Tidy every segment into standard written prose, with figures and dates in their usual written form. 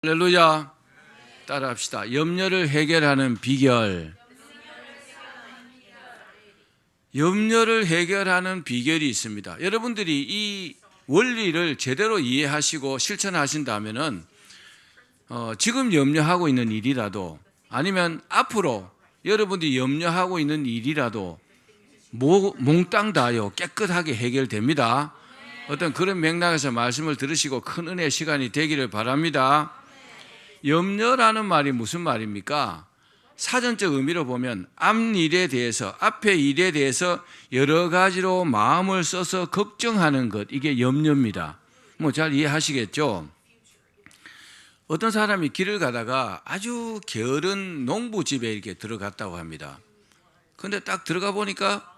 할렐루야. 따라합시다. 염려를 해결하는 비결. 염려를 해결하는 비결이 있습니다. 여러분들이 이 원리를 제대로 이해하시고 실천하신다면은 지금 염려하고 있는 일이라도 아니면 앞으로 여러분들이 염려하고 있는 일이라도 몽땅 다요 깨끗하게 해결됩니다. 어떤 그런 맥락에서 말씀을 들으시고 큰 은혜의 시간이 되기를 바랍니다. 염려라는 말이 무슨 말입니까? 사전적 의미로 보면 앞일에 대해서, 앞의 일에 대해서 여러 가지로 마음을 써서 걱정하는 것, 이게 염려입니다. 잘 이해하시겠죠? 어떤 사람이 길을 가다가 아주 게으른 농부집에 이렇게 들어갔다고 합니다. 그런데 딱 들어가 보니까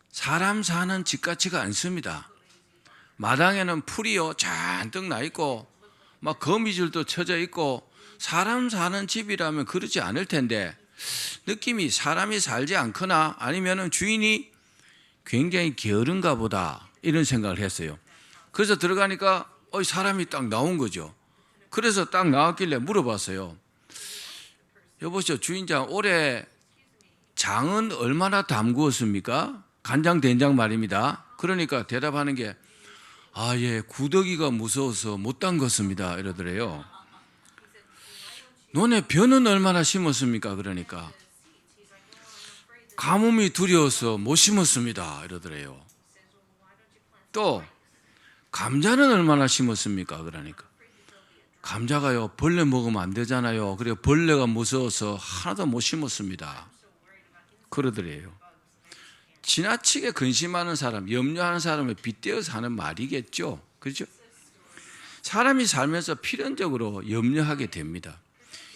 사람 사는 집 같지가 않습니다. 마당에는 풀이요 잔뜩 나 있고 막 거미줄도 쳐져 있고 사람 사는 집이라면 그러지 않을 텐데 느낌이 사람이 살지 않거나 아니면은 주인이 굉장히 게으른가 보다 이런 생각을 했어요. 그래서 들어가니까 사람이 딱 나온 거죠. 그래서 딱 나왔길래 물어봤어요. 여보시오, 주인장, 올해 장은 얼마나 담그었습니까? 간장 된장 말입니다. 그러니까 대답하는 게 예, 구더기가 무서워서 못 담궜습니다 이러더래요. 너네 벼는 얼마나 심었습니까? 그러니까 가뭄이 두려워서 못 심었습니다 이러더래요. 또 감자는 얼마나 심었습니까? 그러니까 감자가요 벌레 먹으면 안 되잖아요. 그래 벌레가 무서워서 하나도 못 심었습니다 그러더래요. 지나치게 근심하는 사람, 염려하는 사람을 빗대어서 하는 말이겠죠. 그렇죠? 사람이 살면서 필연적으로 염려하게 됩니다.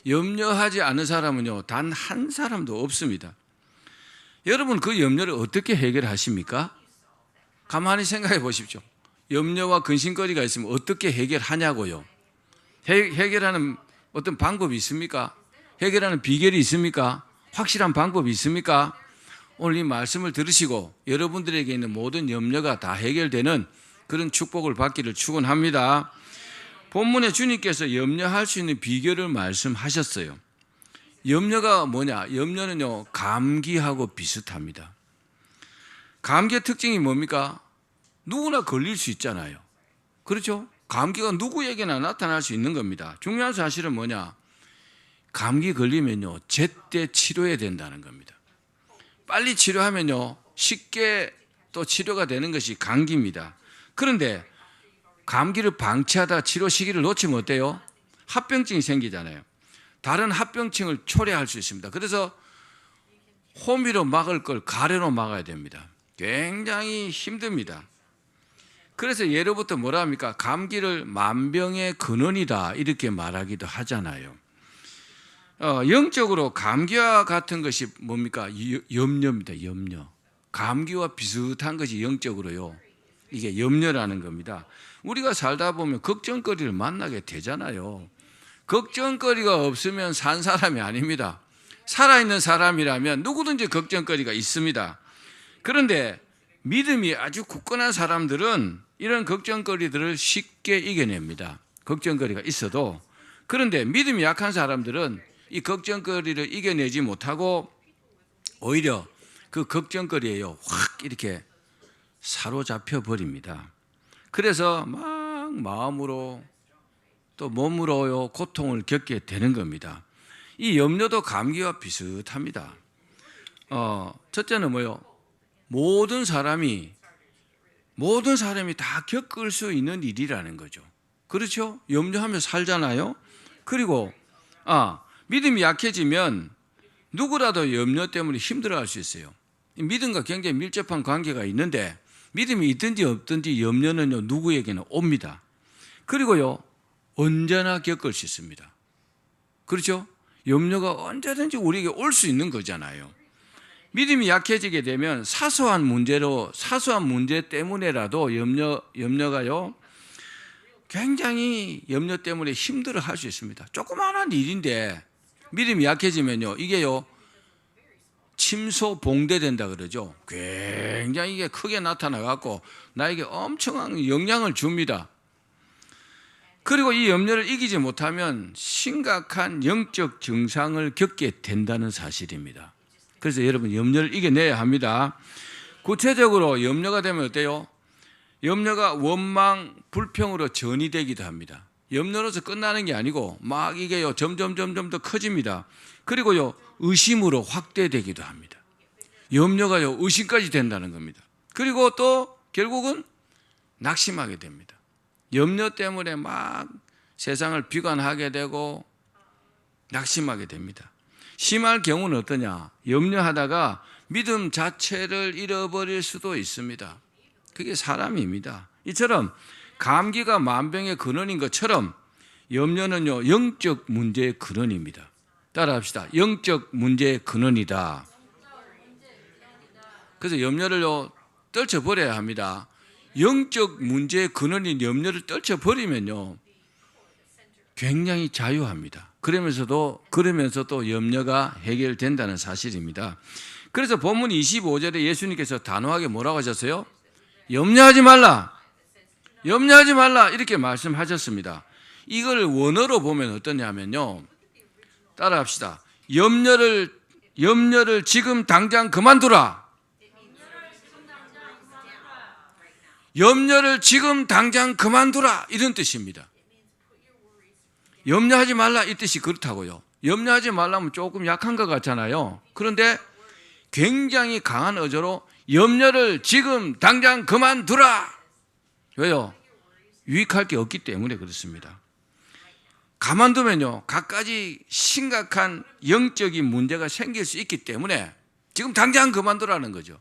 염려하지 않은 사람은요 단 한 사람도 없습니다. 여러분 그 염려를 어떻게 해결하십니까? 가만히 생각해 보십시오. 염려와 근심거리가 있으면 어떻게 해결하냐고요. 해결하는 어떤 방법이 있습니까? 해결하는 비결이 있습니까? 확실한 방법이 있습니까? 오늘 이 말씀을 들으시고 여러분들에게 있는 모든 염려가 다 해결되는 그런 축복을 받기를 축원합니다. 본문에 주님께서 염려할 수 있는 비결을 말씀하셨어요. 염려가 뭐냐? 염려는요 감기하고 비슷합니다. 감기의 특징이 뭡니까? 누구나 걸릴 수 있잖아요. 그렇죠? 감기가 누구에게나 나타날 수 있는 겁니다. 중요한 사실은 뭐냐? 감기 걸리면요 제때 치료해야 된다는 겁니다. 빨리 치료하면요 쉽게 또 치료가 되는 것이 감기입니다. 그런데 감기를 방치하다 치료 시기를 놓치면 어때요? 합병증이 생기잖아요. 다른 합병증을 초래할 수 있습니다. 그래서 호미로 막을 걸 가래로 막아야 됩니다. 굉장히 힘듭니다. 그래서 예로부터 뭐라 합니까? 감기를 만병의 근원이다 이렇게 말하기도 하잖아요. 영적으로 감기와 같은 것이 뭡니까? 염려입니다. 염려. 감기와 비슷한 것이 영적으로요. 이게 염려라는 겁니다. 우리가 살다 보면 걱정거리를 만나게 되잖아요. 걱정거리가 없으면 산 사람이 아닙니다. 살아있는 사람이라면 누구든지 걱정거리가 있습니다. 그런데 믿음이 아주 굳건한 사람들은 이런 걱정거리들을 쉽게 이겨냅니다. 걱정거리가 있어도. 그런데 믿음이 약한 사람들은 이 걱정거리를 이겨내지 못하고 오히려 그 걱정거리에요 확 이렇게 사로잡혀 버립니다. 그래서 막 마음으로 또 몸으로요 고통을 겪게 되는 겁니다. 이 염려도 감기와 비슷합니다. 첫째는 뭐요? 모든 사람이 다 겪을 수 있는 일이라는 거죠. 그렇죠? 염려하며 살잖아요. 그리고 믿음이 약해지면 누구라도 염려 때문에 힘들어할 수 있어요. 믿음과 굉장히 밀접한 관계가 있는데 믿음이 있든지 없든지 염려는요 누구에게나 옵니다. 그리고요 언제나 겪을 수 있습니다. 그렇죠? 염려가 언제든지 우리에게 올 수 있는 거잖아요. 믿음이 약해지게 되면 사소한 문제 때문에라도 염려가요 굉장히 염려 때문에 힘들어할 수 있습니다. 조그마한 일인데 믿음이 약해지면요 이게요 침소봉대된다 그러죠. 굉장히 이게 크게 나타나 갖고 나에게 엄청난 영향을 줍니다. 그리고 이 염려를 이기지 못하면 심각한 영적 증상을 겪게 된다는 사실입니다. 그래서 여러분 염려를 이겨내야 합니다. 구체적으로 염려가 되면 어때요? 염려가 원망, 불평으로 전이되기도 합니다. 염려로서 끝나는 게 아니고 막 이게요 점점 더 커집니다. 그리고요 의심으로 확대되기도 합니다. 염려가요 의심까지 된다는 겁니다. 그리고 또 결국은 낙심하게 됩니다. 염려 때문에 막 세상을 비관하게 되고 낙심하게 됩니다. 심할 경우는 어떠냐? 염려하다가 믿음 자체를 잃어버릴 수도 있습니다. 그게 사람입니다. 이처럼 감기가 만병의 근원인 것처럼 염려는요 영적 문제의 근원입니다. 따라합시다. 영적 문제의 근원이다. 그래서 염려를요 떨쳐버려야 합니다. 영적 문제의 근원인 염려를 떨쳐버리면요 굉장히 자유합니다. 그러면서도 염려가 해결된다는 사실입니다. 그래서 본문 25절에 예수님께서 단호하게 뭐라고 하셨어요? 염려하지 말라 이렇게 말씀하셨습니다. 이걸 원어로 보면 어떠냐면요, 따라합시다. 염려를 지금 당장 그만두라. 염려를 지금 당장 그만두라 이런 뜻입니다. 염려하지 말라 이 뜻이 그렇다고요. 염려하지 말라면 조금 약한 것 같잖아요. 그런데 굉장히 강한 어조로 염려를 지금 당장 그만두라. 왜요? 유익할 게 없기 때문에 그렇습니다. 가만두면요 갖가지 심각한 영적인 문제가 생길 수 있기 때문에 지금 당장 그만두라는 거죠.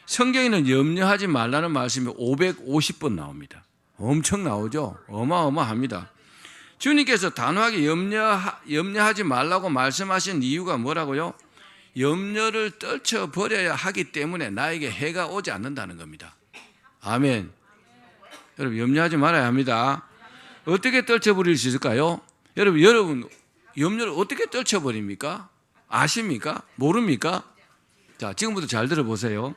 성경에는 염려하지 말라는 말씀이 550번 나옵니다. 엄청 나오죠. 어마어마합니다. 주님께서 단호하게 염려하지 말라고 말씀하신 이유가 뭐라고요? 염려를 떨쳐버려야 하기 때문에 나에게 해가 오지 않는다는 겁니다. 아멘. 여러분 염려하지 말아야 합니다. 어떻게 떨쳐버릴 수 있을까요? 여러분 염려를 어떻게 떨쳐버립니까? 아십니까? 모릅니까? 자, 지금부터 잘 들어보세요.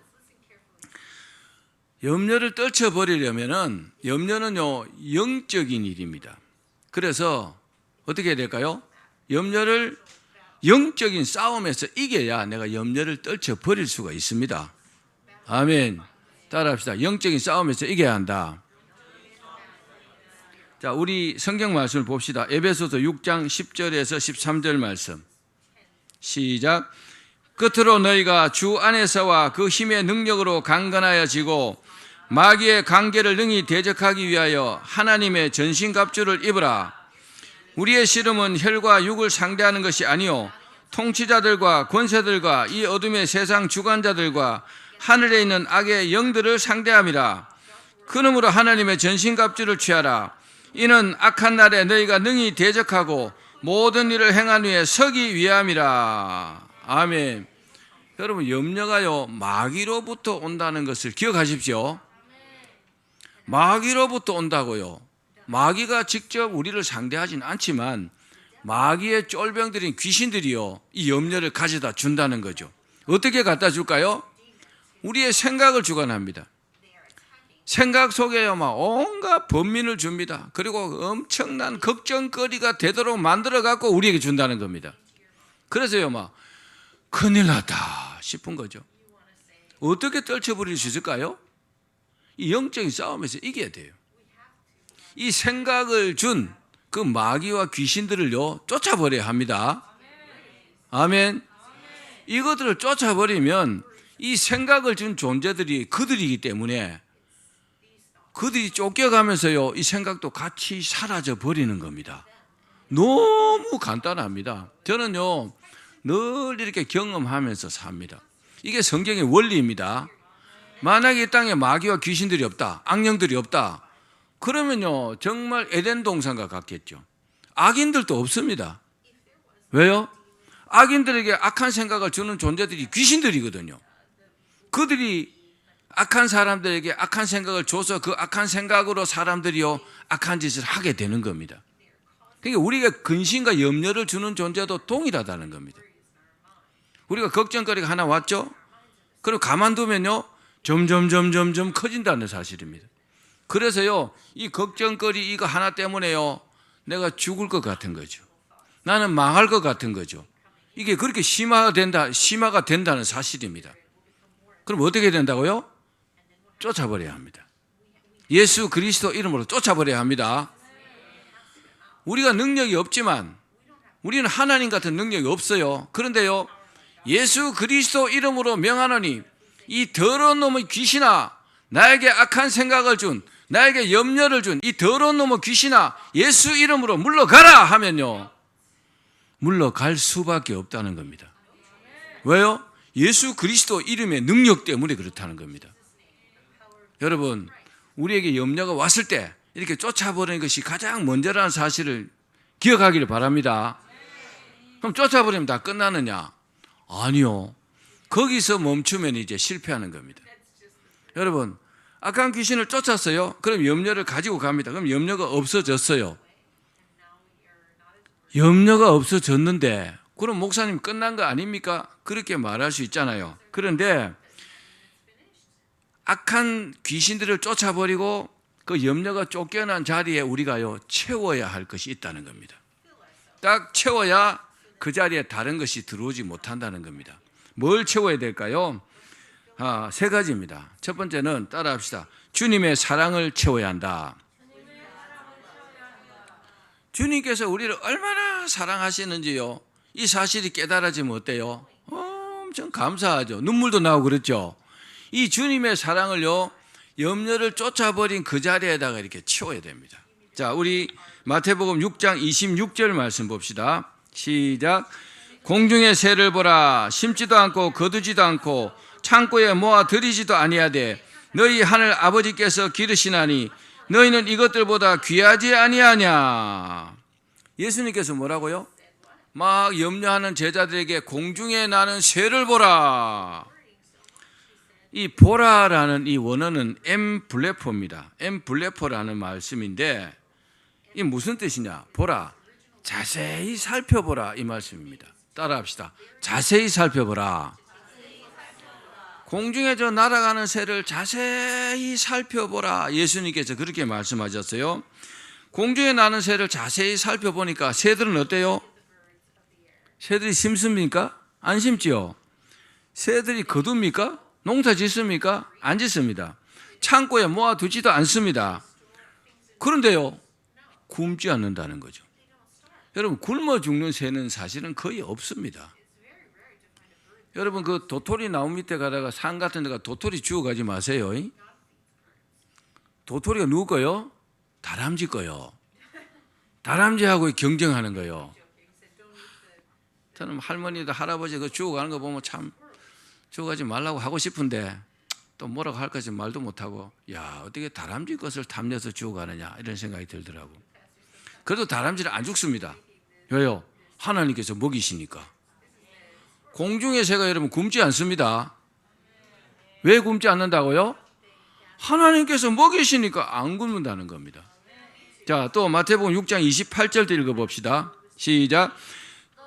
염려를 떨쳐버리려면은 염려는요 영적인 일입니다. 그래서 어떻게 해야 될까요? 염려를 영적인 싸움에서 이겨야 내가 염려를 떨쳐버릴 수가 있습니다. 아멘. 따라합시다. 영적인 싸움에서 이겨야 한다. 자, 우리 성경 말씀을 봅시다. 에베소서 6장 10절에서 13절 말씀. 시작. 끝으로 너희가 주 안에서와 그 힘의 능력으로 강건하여지고 마귀의 관계를 능히 대적하기 위하여 하나님의 전신갑주를 입으라. 우리의 씨름은 혈과 육을 상대하는 것이 아니요 통치자들과 권세들과 이 어둠의 세상 주관자들과 하늘에 있는 악의 영들을 상대함이라. 그러므로 하나님의 전신갑주를 취하라. 이는 악한 날에 너희가 능히 대적하고 모든 일을 행한 후에 서기 위함이라. 아멘. 여러분 염려가요 마귀로부터 온다는 것을 기억하십시오. 마귀로부터 온다고요. 마귀가 직접 우리를 상대하진 않지만 마귀의 쫄병들인 귀신들이요 이 염려를 가져다 준다는 거죠. 어떻게 갖다 줄까요? 우리의 생각을 주관합니다. 생각 속에요 막 온갖 번민을 줍니다. 그리고 엄청난 걱정거리가 되도록 만들어 갖고 우리에게 준다는 겁니다. 그래서요 막 큰일 났다 싶은 거죠. 어떻게 떨쳐버릴 수 있을까요? 이 영적인 싸움에서 이겨야 돼요. 이 생각을 준 그 마귀와 귀신들을요 쫓아버려야 합니다. 아멘. 이것들을 쫓아버리면 이 생각을 준 존재들이 그들이기 때문에 그들이 쫓겨가면서요 이 생각도 같이 사라져 버리는 겁니다. 너무 간단합니다. 저는요 늘 이렇게 경험하면서 삽니다. 이게 성경의 원리입니다. 만약에 이 땅에 마귀와 귀신들이 없다, 악령들이 없다, 그러면요 정말 에덴 동산과 같겠죠. 악인들도 없습니다. 왜요? 악인들에게 악한 생각을 주는 존재들이 귀신들이거든요. 그들이 악한 사람들에게 악한 생각을 줘서 그 악한 생각으로 사람들이요 악한 짓을 하게 되는 겁니다. 그러니까 우리가 근심과 염려를 주는 존재도 동일하다는 겁니다. 우리가 걱정거리가 하나 왔죠? 그럼 가만두면요 점점 커진다는 사실입니다. 그래서요, 이 걱정거리 이거 하나 때문에요, 내가 죽을 것 같은 거죠. 나는 망할 것 같은 거죠. 이게 그렇게 심화가 된다는 사실입니다. 그럼 어떻게 된다고요? 쫓아버려야 합니다. 예수 그리스도 이름으로 쫓아버려야 합니다. 우리가 능력이 없지만, 우리는 하나님 같은 능력이 없어요. 그런데요, 예수 그리스도 이름으로 명하노니 이 더러운 놈의 귀신아, 나에게 악한 생각을 준, 나에게 염려를 준 이 더러운 놈의 귀신아, 예수 이름으로 물러가라 하면요, 물러갈 수밖에 없다는 겁니다. 왜요? 예수 그리스도 이름의 능력 때문에 그렇다는 겁니다. 여러분, 우리에게 염려가 왔을 때 이렇게 쫓아버리는 것이 가장 먼저라는 사실을 기억하기를 바랍니다. 그럼 쫓아버리면 다 끝나느냐? 아니요. 거기서 멈추면 이제 실패하는 겁니다. 여러분, 악한 귀신을 쫓았어요. 그럼 염려를 가지고 갑니다. 그럼 염려가 없어졌어요. 염려가 없어졌는데 그럼 목사님 끝난 거 아닙니까? 그렇게 말할 수 있잖아요. 그런데 악한 귀신들을 쫓아버리고 그 염려가 쫓겨난 자리에 우리가요, 채워야 할 것이 있다는 겁니다. 딱 채워야 그 자리에 다른 것이 들어오지 못한다는 겁니다. 뭘 채워야 될까요? 세 가지입니다. 첫 번째는 따라합시다. 주님의 사랑을 채워야 한다. 주님께서 우리를 얼마나 사랑하시는지요, 이 사실이 깨달아지면 어때요? 엄청 감사하죠. 눈물도 나오고 그렇죠. 이 주님의 사랑을요, 염려를 쫓아버린 그 자리에다가 이렇게 채워야 됩니다. 자, 우리 마태복음 6장 26절 말씀 봅시다. 시작. 공중의 새를 보라. 심지도 않고 거두지도 않고 창고에 모아 들이지도 아니하되 너희 하늘 아버지께서 기르시나니 너희는 이것들보다 귀하지 아니하냐. 예수님께서 뭐라고요? 막 염려하는 제자들에게 공중에 나는 새를 보라. 이 보라라는 이 원어는 엠블레포입니다. 엠블레포라는 말씀인데 이 무슨 뜻이냐? 보라, 자세히 살펴보라, 이 말씀입니다. 따라합시다. 자세히 살펴보라. 공중에 저 날아가는 새를 자세히 살펴보라. 예수님께서 그렇게 말씀하셨어요. 공중에 나는 새를 자세히 살펴보니까 새들은 어때요? 새들이 심습니까? 안 심지요. 새들이 거둡니까? 농사 짓습니까? 안 짓습니다. 창고에 모아두지도 않습니다. 그런데요, 굶지 않는다는 거죠. 여러분, 굶어 죽는 새는 사실은 거의 없습니다. 여러분, 그 도토리 나무 밑에 가다가 산 같은 데가 도토리 주워가지 마세요. 도토리가 누구 거요? 다람쥐 거요. 다람쥐하고 경쟁하는 거요. 저는 할머니도 할아버지 그 주워가는 거 보면 참 주워가지 말라고 하고 싶은데 또 뭐라고 할까 말도 못하고, 야, 어떻게 다람쥐 것을 탐내서 주워가느냐 이런 생각이 들더라고. 그래도 다람쥐는 안 죽습니다. 왜요? 하나님께서 먹이시니까. 공중의 새가 여러분 굶지 않습니다. 왜 굶지 않는다고요? 하나님께서 먹이시니까 안 굶는다는 겁니다. 자, 또 마태복음 6장 28절 읽어봅시다. 시작.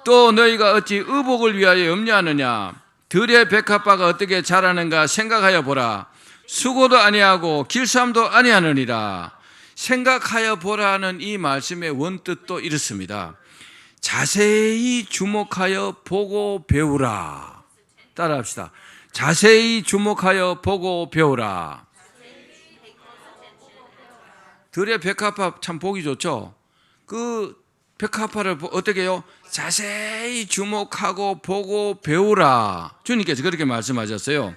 또 너희가 어찌 의복을 위하여 염려하느냐? 들의 백합화가 어떻게 자라는가 생각하여 보라. 수고도 아니하고 길쌈도 아니하느니라. 생각하여 보라는 이 말씀의 원뜻도 이렇습니다. 자세히 주목하여 보고 배우라. 따라합시다. 자세히 주목하여 보고 배우라. 들의 백합화 참 보기 좋죠. 그 백합화를 어떻게 해요? 자세히 주목하고 보고 배우라. 주님께서 그렇게 말씀하셨어요.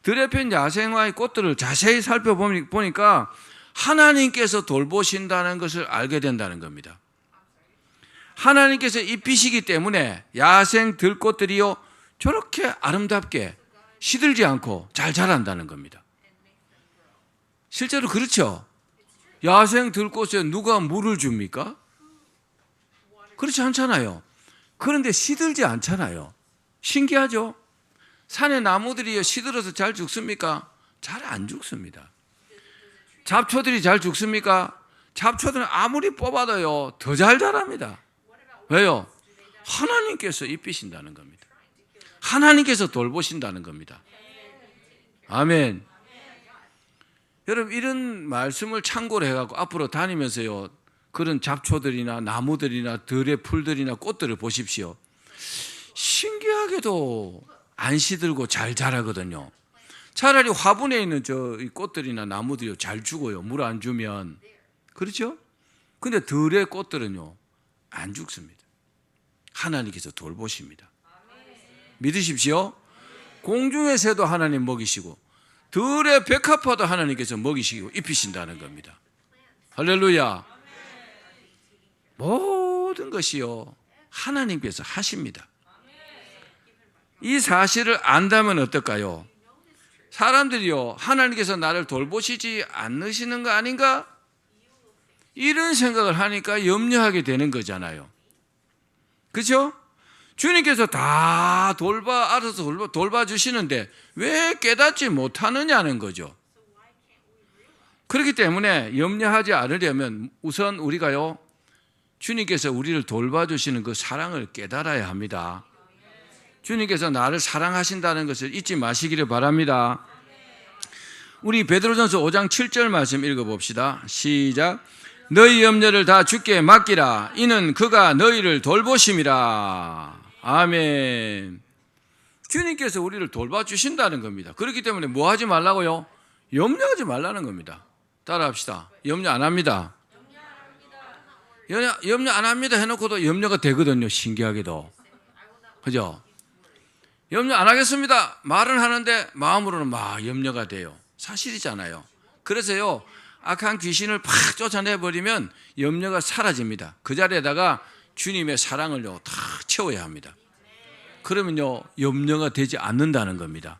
들에 핀 야생화의 꽃들을 자세히 살펴보니까 하나님께서 돌보신다는 것을 알게 된다는 겁니다. 하나님께서 입히시기 때문에 야생 들꽃들이요, 저렇게 아름답게 시들지 않고 잘 자란다는 겁니다. 실제로 그렇죠. 야생 들꽃에 누가 물을 줍니까? 그렇지 않잖아요. 그런데 시들지 않잖아요. 신기하죠? 산의 나무들이 시들어서 잘 죽습니까? 잘 안 죽습니다. 잡초들이 잘 죽습니까? 잡초들은 아무리 뽑아도요, 더 잘 자랍니다. 왜요? 하나님께서 입히신다는 겁니다. 하나님께서 돌보신다는 겁니다. 아멘. 여러분 이런 말씀을 참고로 해갖고 앞으로 다니면서요 그런 잡초들이나 나무들이나 들의 풀들이나 꽃들을 보십시오. 신기하게도 안 시들고 잘 자라거든요. 차라리 화분에 있는 저 꽃들이나 나무들이 잘 죽어요. 물 안 주면. 그렇죠? 근데 들의 꽃들은요 안 죽습니다. 하나님께서 돌보십니다. 믿으십시오. 공중의 새도 하나님 먹이시고 들의 백합화도 하나님께서 먹이시고 입히신다는 겁니다. 할렐루야. 모든 것이요 하나님께서 하십니다. 이 사실을 안다면 어떨까요? 사람들이요 하나님께서 나를 돌보시지 않으시는 거 아닌가? 이런 생각을 하니까 염려하게 되는 거잖아요. 그렇죠? 주님께서 다 알아서 돌봐주시는데 왜 깨닫지 못하느냐는 거죠. 그렇기 때문에 염려하지 않으려면 우선 우리가요 주님께서 우리를 돌봐주시는 그 사랑을 깨달아야 합니다. 주님께서 나를 사랑하신다는 것을 잊지 마시기를 바랍니다. 우리 베드로전서 5장 7절 말씀 읽어봅시다. 시작. 너희 염려를 다 주께 맡기라. 이는 그가 너희를 돌보심이라. 아멘. 주님께서 우리를 돌봐주신다는 겁니다. 그렇기 때문에 뭐 하지 말라고요? 염려하지 말라는 겁니다. 따라합시다. 염려 안 합니다. 염려 안 합니다 해놓고도 염려가 되거든요. 신기하게도. 그죠? 염려 안 하겠습니다. 말은 하는데 마음으로는 막 염려가 돼요. 사실이잖아요. 그래서요. 악한 귀신을 팍 쫓아내버리면 염려가 사라집니다. 그 자리에다가 주님의 사랑을요 탁 채워야 합니다. 그러면요 염려가 되지 않는다는 겁니다.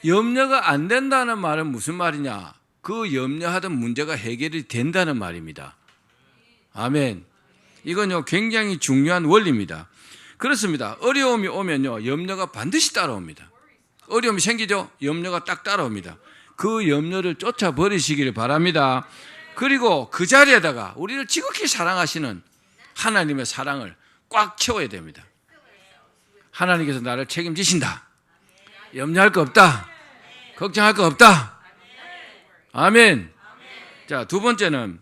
염려가 안 된다는 말은 무슨 말이냐? 그 염려하던 문제가 해결이 된다는 말입니다. 아멘. 이건요 굉장히 중요한 원리입니다. 그렇습니다. 어려움이 오면요 염려가 반드시 따라옵니다. 어려움이 생기죠? 염려가 딱 따라옵니다. 그 염려를 쫓아버리시기를 바랍니다. 그리고 그 자리에다가 우리를 지극히 사랑하시는 하나님의 사랑을 꽉 채워야 됩니다. 하나님께서 나를 책임지신다. 염려할 거 없다. 걱정할 거 없다. 아멘. 자, 두 번째는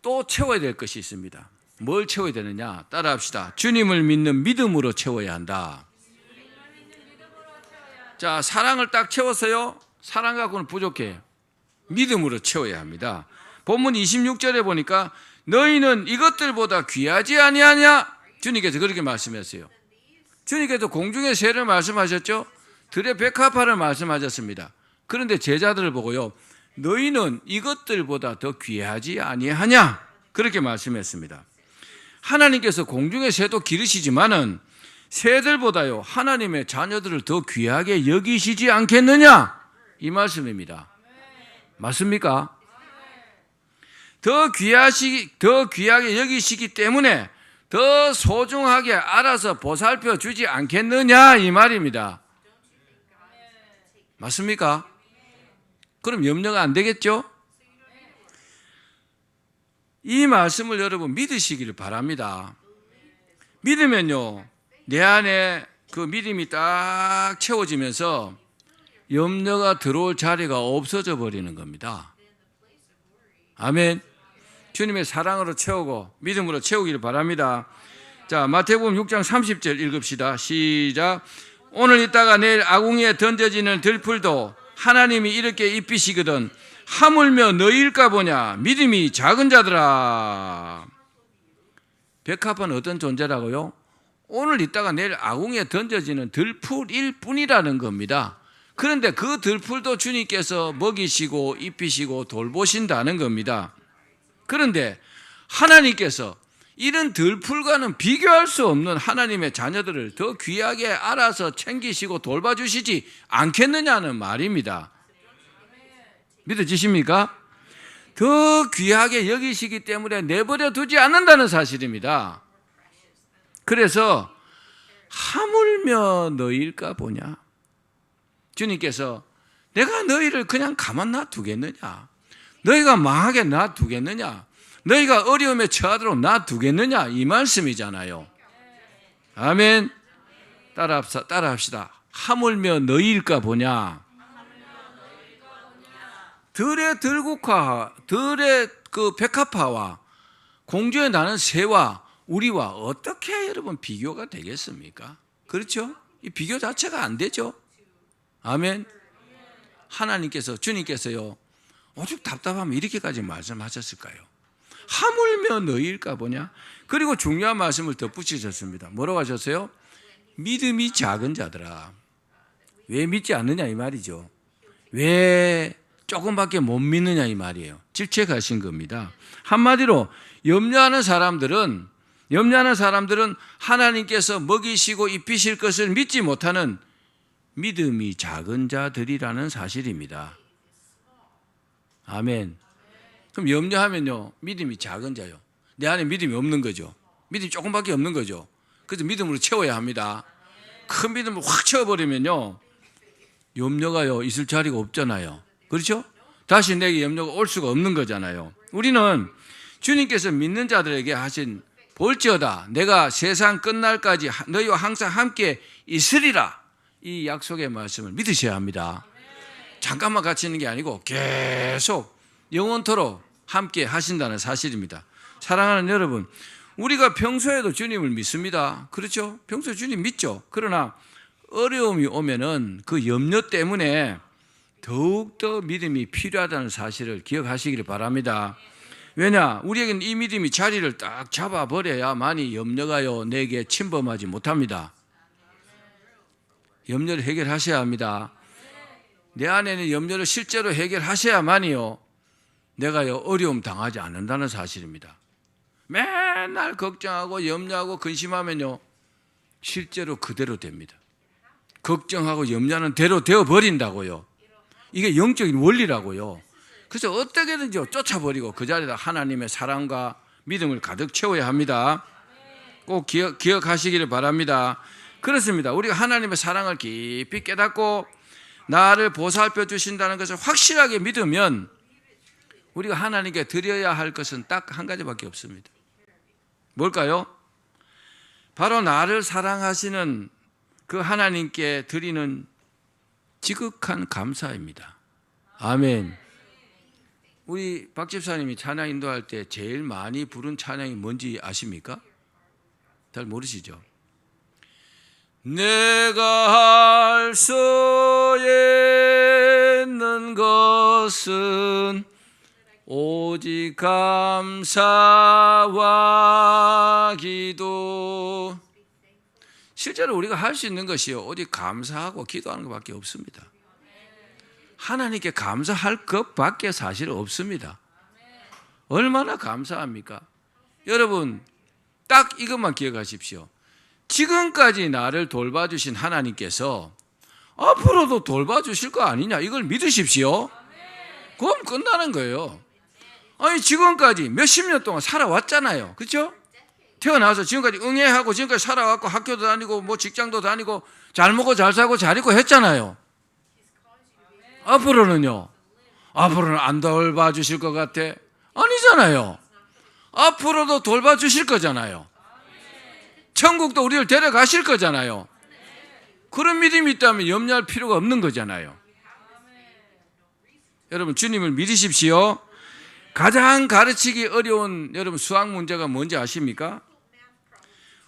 또 채워야 될 것이 있습니다. 뭘 채워야 되느냐? 따라합시다. 주님을 믿는 믿음으로 채워야 한다. 자, 사랑을 딱 채웠어요. 사랑 갖고는 부족해. 믿음으로 채워야 합니다. 본문 26절에 보니까 너희는 이것들보다 귀하지 아니하냐? 주님께서 그렇게 말씀했어요. 주님께서 공중의 새를 말씀하셨죠? 들의 백합화를 말씀하셨습니다. 그런데 제자들을 보고요. 너희는 이것들보다 더 귀하지 아니하냐? 그렇게 말씀했습니다. 하나님께서 공중의 새도 기르시지만은 새들보다요 하나님의 자녀들을 더 귀하게 여기시지 않겠느냐 이 말씀입니다. 맞습니까? 더 귀하게 여기시기 때문에 더 소중하게 알아서 보살펴 주지 않겠느냐 이 말입니다. 맞습니까? 그럼 염려가 안 되겠죠? 이 말씀을 여러분 믿으시기를 바랍니다. 믿으면요 내 안에 그 믿음이 딱 채워지면서 염려가 들어올 자리가 없어져 버리는 겁니다. 아멘. 주님의 사랑으로 채우고 믿음으로 채우기를 바랍니다. 자, 마태복음 6장 30절 읽읍시다. 시작. 오늘 있다가 내일 아궁이에 던져지는 들풀도 하나님이 이렇게 입히시거든 하물며 너희일까 보냐 믿음이 작은 자들아. 백합은 어떤 존재라고요? 오늘 있다가 내일 아궁이에 던져지는 들풀일 뿐이라는 겁니다. 그런데 그 들풀도 주님께서 먹이시고 입히시고 돌보신다는 겁니다. 그런데 하나님께서 이런 들풀과는 비교할 수 없는 하나님의 자녀들을 더 귀하게 알아서 챙기시고 돌봐주시지 않겠느냐는 말입니다. 믿어지십니까? 더 귀하게 여기시기 때문에 내버려 두지 않는다는 사실입니다. 그래서 하물며 너희일까 보냐. 주님께서 내가 너희를 그냥 가만 놔두겠느냐? 너희가 망하게 놔두겠느냐? 너희가 어려움에 처하도록 놔두겠느냐? 이 말씀이잖아요. 아멘. 따라합시다. 하물며 너희일까 보냐. 들의 들국화, 들의 그 백합화와 공중에 나는 새와 우리와 어떻게 여러분 비교가 되겠습니까? 그렇죠? 이 비교 자체가 안 되죠. 아멘. 하나님께서, 주님께서요, 오죽 답답하면 이렇게까지 말씀하셨을까요? 하물며 너희일까 보냐? 그리고 중요한 말씀을 덧붙이셨습니다. 뭐라고 하셨어요? 믿음이 작은 자들아. 왜 믿지 않느냐 이 말이죠. 왜 조금밖에 못 믿느냐 이 말이에요. 질책하신 겁니다. 한마디로 염려하는 사람들은 하나님께서 먹이시고 입히실 것을 믿지 못하는 믿음이 작은 자들이라는 사실입니다. 아멘. 그럼 염려하면요, 믿음이 작은 자요. 내 안에 믿음이 없는 거죠. 믿음이 조금밖에 없는 거죠. 그래서 믿음으로 채워야 합니다. 큰 믿음을 확 채워버리면요, 염려가요 있을 자리가 없잖아요. 그렇죠? 다시 내게 염려가 올 수가 없는 거잖아요. 우리는 주님께서 믿는 자들에게 하신 볼지어다 내가 세상 끝날까지 너희와 항상 함께 있으리라, 이 약속의 말씀을 믿으셔야 합니다. 잠깐만 같이 있는 게 아니고 계속 영원토록 함께 하신다는 사실입니다. 사랑하는 여러분, 우리가 평소에도 주님을 믿습니다. 그렇죠? 평소에 주님 믿죠. 그러나 어려움이 오면은 그 염려 때문에 더욱더 믿음이 필요하다는 사실을 기억하시기를 바랍니다. 왜냐? 우리에게는 이 믿음이 자리를 딱 잡아버려야만이 염려가요 내게 침범하지 못합니다. 염려를 해결하셔야 합니다. 내 안에는 염려를 실제로 해결하셔야만이요 내가요 어려움 당하지 않는다는 사실입니다. 맨날 걱정하고 염려하고 근심하면요 실제로 그대로 됩니다. 걱정하고 염려하는 대로 되어버린다고요. 이게 영적인 원리라고요. 그래서 어떻게든지 쫓아버리고 그 자리에다 하나님의 사랑과 믿음을 가득 채워야 합니다. 꼭 기억하시기를 바랍니다. 그렇습니다. 우리가 하나님의 사랑을 깊이 깨닫고 나를 보살펴 주신다는 것을 확실하게 믿으면 우리가 하나님께 드려야 할 것은 딱 한 가지밖에 없습니다. 뭘까요? 바로 나를 사랑하시는 그 하나님께 드리는 지극한 감사입니다. 아멘. 우리 박 집사님이 찬양 인도할 때 제일 많이 부른 찬양이 뭔지 아십니까? 잘 모르시죠? 내가 할 수 있는 것은 오직 감사와 기도. 실제로 우리가 할 수 있는 것이요 오직 감사하고 기도하는 것밖에 없습니다. 하나님께 감사할 것밖에 사실 없습니다. 얼마나 감사합니까? 여러분 딱 이것만 기억하십시오. 지금까지 나를 돌봐주신 하나님께서 앞으로도 돌봐주실 거 아니냐, 이걸 믿으십시오. 그럼 끝나는 거예요. 아니 지금까지 몇십 년 동안 살아왔잖아요. 그렇죠? 태어나서 지금까지 응애하고 지금까지 살아왔고 학교도 다니고 뭐 직장도 다니고 잘 먹고 잘 살고 잘 입고 했잖아요. 앞으로는요? 앞으로는 안 돌봐주실 것 같아? 아니잖아요. 앞으로도 돌봐주실 거잖아요. 천국도 우리를 데려가실 거잖아요. 그런 믿음이 있다면 염려할 필요가 없는 거잖아요. 여러분 주님을 믿으십시오. 가장 가르치기 어려운 여러분 수학 문제가 뭔지 아십니까?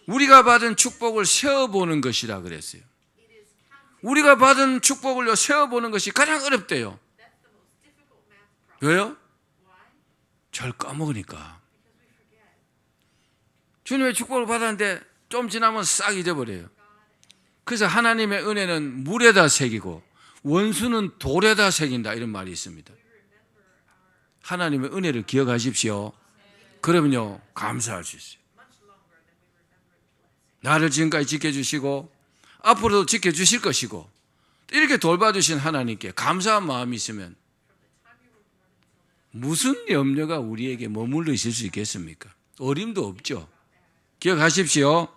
우리가 받은 축복을 세어보는 것이라 그랬어요. 우리가 받은 축복을 세어보는 것이 가장 어렵대요. 왜요? 잘 까먹으니까. 주님의 축복을 받았는데 좀 지나면 싹 잊어버려요. 그래서 하나님의 은혜는 물에다 새기고 원수는 돌에다 새긴다, 이런 말이 있습니다. 하나님의 은혜를 기억하십시오. 그러면요 감사할 수 있어요. 나를 지금까지 지켜주시고 앞으로도 지켜주실 것이고 이렇게 돌봐주신 하나님께 감사한 마음이 있으면 무슨 염려가 우리에게 머물러 있을 수 있겠습니까? 어림도 없죠. 기억하십시오.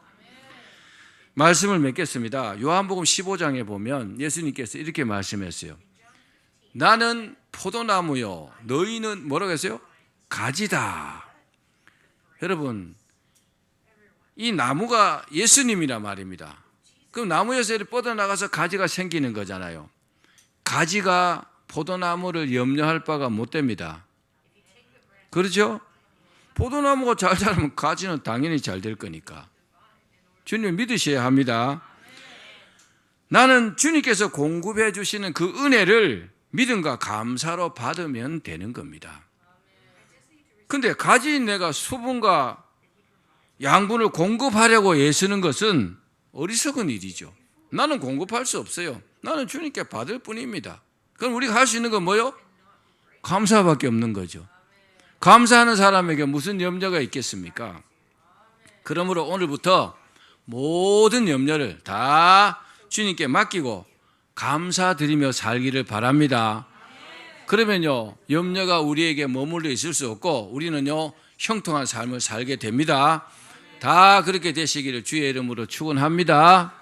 말씀을 맺겠습니다. 요한복음 15장에 보면 예수님께서 이렇게 말씀했어요. 나는 포도나무요 너희는 뭐라고 했어요? 가지다. 여러분 이 나무가 예수님이란 말입니다. 그럼 나무에서 뻗어나가서 가지가 생기는 거잖아요. 가지가 포도나무를 염려할 바가 못 됩니다. 그렇죠? 포도나무가 잘 자라면 가지는 당연히 잘 될 거니까. 주님 믿으셔야 합니다. 나는 주님께서 공급해 주시는 그 은혜를 믿음과 감사로 받으면 되는 겁니다. 근데 가진 내가 수분과 양분을 공급하려고 애쓰는 것은 어리석은 일이죠. 나는 공급할 수 없어요. 나는 주님께 받을 뿐입니다. 그럼 우리가 할 수 있는 건 뭐요? 감사밖에 없는 거죠. 감사하는 사람에게 무슨 염려가 있겠습니까? 그러므로 오늘부터 모든 염려를 다 주님께 맡기고 감사드리며 살기를 바랍니다. 그러면요, 염려가 우리에게 머물러 있을 수 없고 우리는요, 형통한 삶을 살게 됩니다. 다 그렇게 되시기를 주의 이름으로 축원합니다.